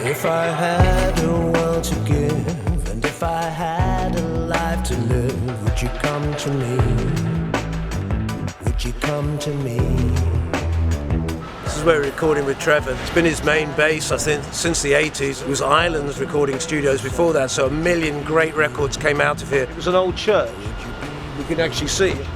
If I had a world to give, and if I had a life to live, would you come to me? Would you come to me? This is where we're recording with Trevor. It's been his main base, I think, since the 80s. It was Islands recording studios before that, so a million great records came out of here. It was an old church. You can actually see it.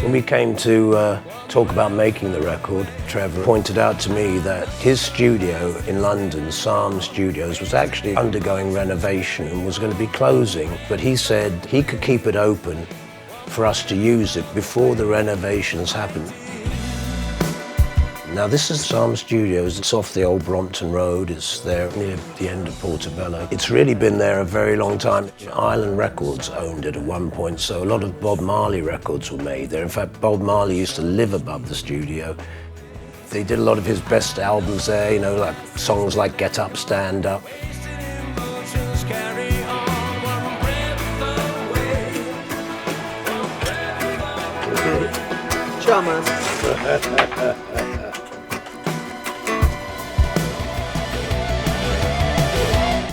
When we came to talk about making the record, Trevor pointed out to me that his studio in London, Psalm Studios, was actually undergoing renovation and was going to be closing. But he said he could keep it open for us to use it before the renovations happened. Now this is Psalm Studios. It's off the old Brompton Road. It's there near the end of Portobello. It's really been there a very long time. Island Records owned it at one point, so a lot of Bob Marley records were made there. In fact, Bob Marley used to live above the studio. They did a lot of his best albums there, you know, like songs like Get Up, Stand Up. Ciao, man.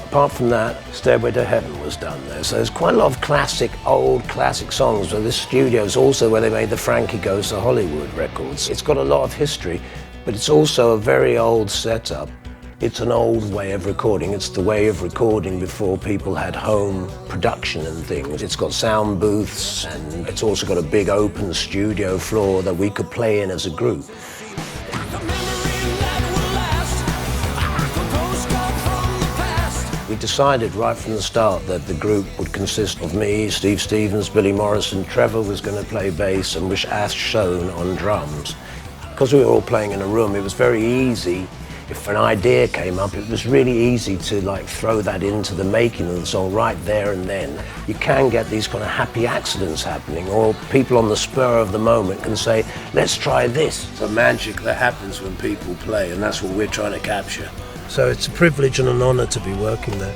Apart from that, Stairway to Heaven was done there. So there's quite a lot of old classic songs. So this studio is also where they made the Frankie Goes to Hollywood records. It's got a lot of history, but it's also a very old setup. It's an old way of recording. It's the way of recording before people had home production and things. It's got sound booths, and it's also got a big open studio floor that we could play in as a group. We decided right from the start that the group would consist of me, Steve Stevens, Billy Morrison. Trevor was going to play bass and Wish Ash Shone on drums. Because we were all playing in a room, it was very easy. If an idea came up, it was really easy to throw that into the making of the song right there and then. You can get these kind of happy accidents happening, or people on the spur of the moment can say, let's try this. It's a magic that happens when people play, and that's what we're trying to capture. So it's a privilege and an honour to be working there.